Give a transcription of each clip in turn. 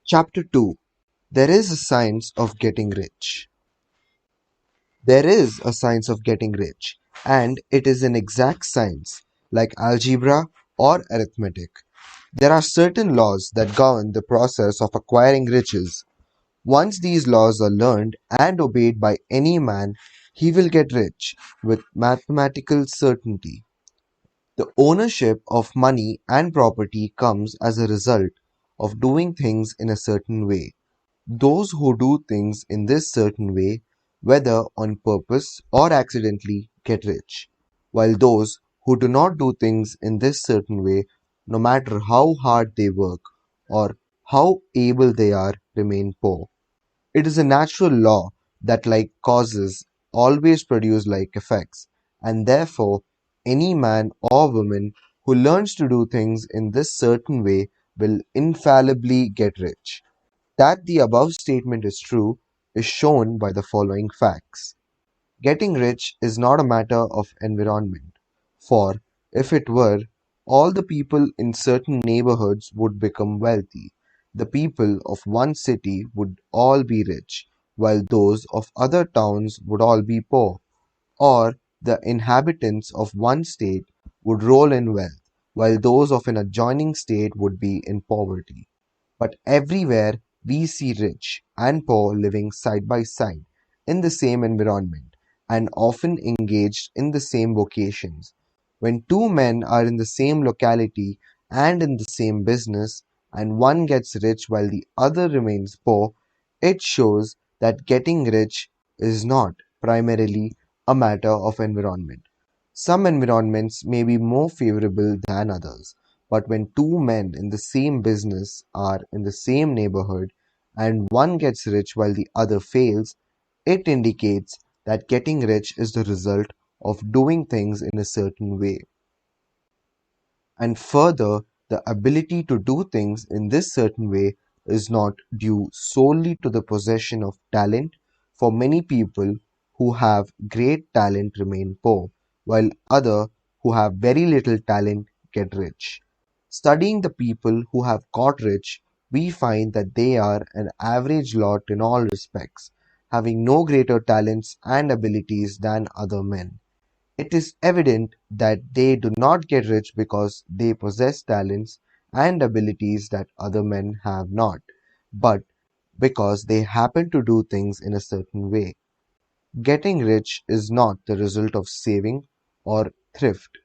Chapter 2. There is a science of getting rich. There is a science of getting rich, and it is an exact science, like algebra or arithmetic. There are certain laws that govern the process of acquiring riches. Once these laws are learned and obeyed by any man, he will get rich with mathematical certainty. The ownership of money and property comes as a result of doing things in a certain way. Those who do things in this certain way, whether on purpose or accidentally, get rich, while those who do not do things in this certain way, no matter how hard they work or how able they are, remain poor. It is a natural law that like causes always produce like effects, and therefore any man or woman who learns to do things in this certain way will infallibly get rich. That the above statement is true is shown by the following facts. Getting rich is not a matter of environment, for if it were, all the people in certain neighborhoods would become wealthy. The people of one city would all be rich, while those of other towns would all be poor. Or the inhabitants of one state would roll in wealth, while those of an adjoining state would be in poverty. But everywhere we see rich and poor living side by side in the same environment and often engaged in the same vocations. When two men are in the same locality and in the same business, and one gets rich while the other remains poor, it shows that getting rich is not primarily a matter of environment. Some environments may be more favorable than others, but when two men in the same business are in the same neighborhood and one gets rich while the other fails, it indicates that getting rich is the result of doing things in a certain way. And further, the ability to do things in this certain way is not due solely to the possession of talent, for many people who have great talent remain poor, while other who have very little talent get rich. Studying the people who have got rich, we find that they are an average lot in all respects, having no greater talents and abilities than other men. It is evident that they do not get rich because they possess talents and abilities that other men have not, but because they happen to do things in a certain way. Getting rich is not the result of saving or thrift.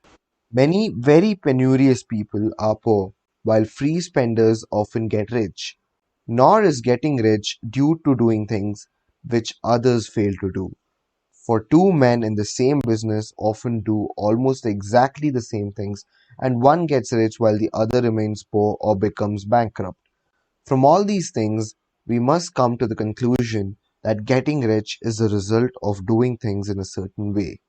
Many very penurious people are poor, while free spenders often get rich. Nor is getting rich due to doing things which others fail to do. For two men in the same business often do almost exactly the same things, and one gets rich while the other remains poor or becomes bankrupt. From all these things, we must come to the conclusion that getting rich is a result of doing things in a certain way.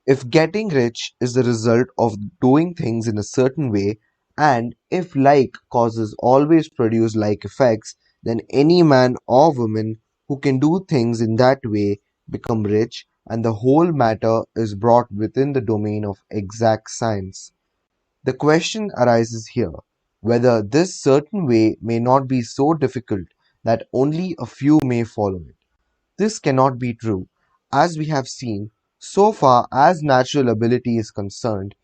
If getting rich is the result of doing things in a certain way, and if like causes always produce like effects, then any man or woman who can do things in that way become rich, and the whole matter is brought within the domain of exact science. The question arises here whether this certain way may not be so difficult that only a few may follow it. This cannot be true, as we have seen, so far as natural ability is concerned,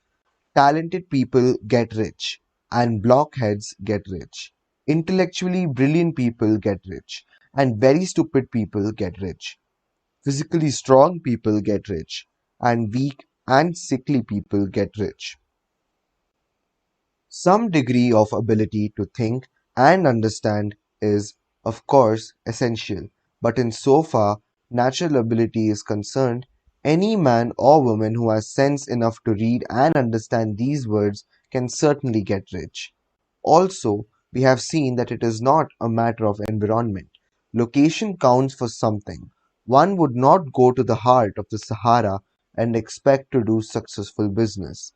talented people get rich, and blockheads get rich. Intellectually brilliant people get rich, and very stupid people get rich. Physically strong people get rich, and weak and sickly people get rich. Some degree of ability to think and understand is, of course, essential, but in so far natural ability is concerned, any man or woman who has sense enough to read and understand these words can certainly get rich. Also, we have seen that it is not a matter of environment. Location counts for something. One would not go to the heart of the Sahara and expect to do successful business.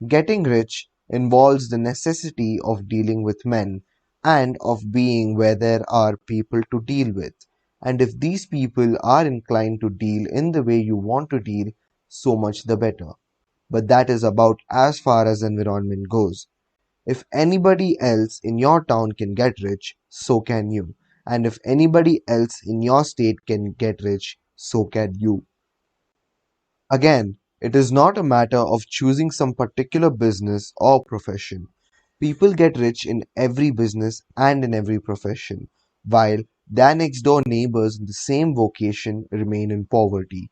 Getting rich involves the necessity of dealing with men and of being where there are people to deal with. And if these people are inclined to deal in the way you want to deal, so much the better. But that is about as far as environment goes. If anybody else in your town can get rich, so can you. And if anybody else in your state can get rich, so can you. Again, it is not a matter of choosing some particular business or profession. People get rich in every business and in every profession, while their next door neighbors in the same vocation remain in poverty.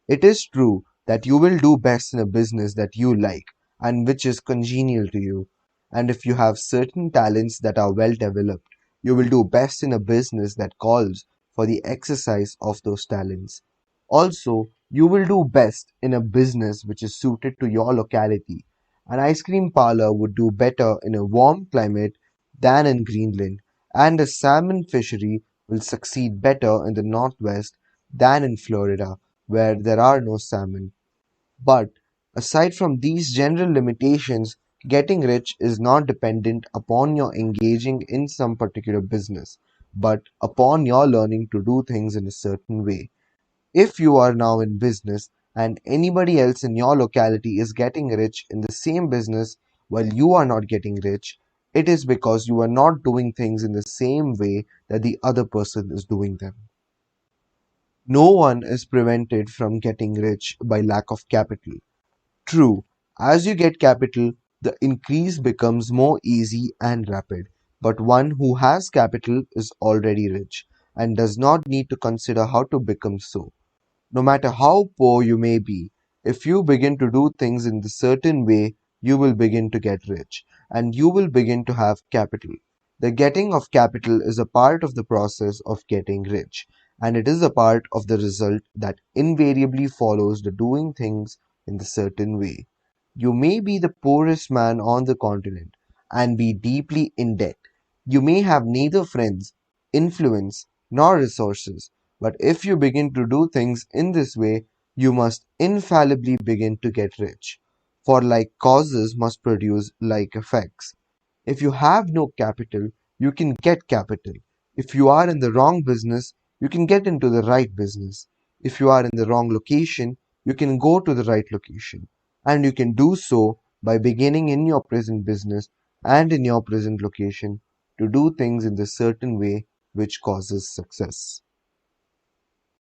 It is true that you will do best in a business that you like and which is congenial to you. And if you have certain talents that are well developed, you will do best in a business that calls for the exercise of those talents. Also, you will do best in a business which is suited to your locality. An ice cream parlor would do better in a warm climate than in Greenland, and a salmon fishery will succeed better in the Northwest than in Florida, where there are no salmon. But aside from these general limitations, getting rich is not dependent upon your engaging in some particular business, but upon your learning to do things in a certain way. If you are now in business and anybody else in your locality is getting rich in the same business while you are not getting rich, it is because you are not doing things in the same way that the other person is doing them. No one is prevented from getting rich by lack of capital. True, as you get capital, the increase becomes more easy and rapid. But one who has capital is already rich and does not need to consider how to become so. No matter how poor you may be, if you begin to do things in a certain way, you will begin to get rich and you will begin to have capital. The getting of capital is a part of the process of getting rich, and it is a part of the result that invariably follows the doing things in the certain way. You may be the poorest man on the continent and be deeply in debt. You may have neither friends, influence, nor resources, but if you begin to do things in this way, you must infallibly begin to get rich. For like causes must produce like effects. If you have no capital, you can get capital. If you are in the wrong business, you can get into the right business. If you are in the wrong location, you can go to the right location. And you can do so by beginning in your present business and in your present location to do things in the certain way which causes success.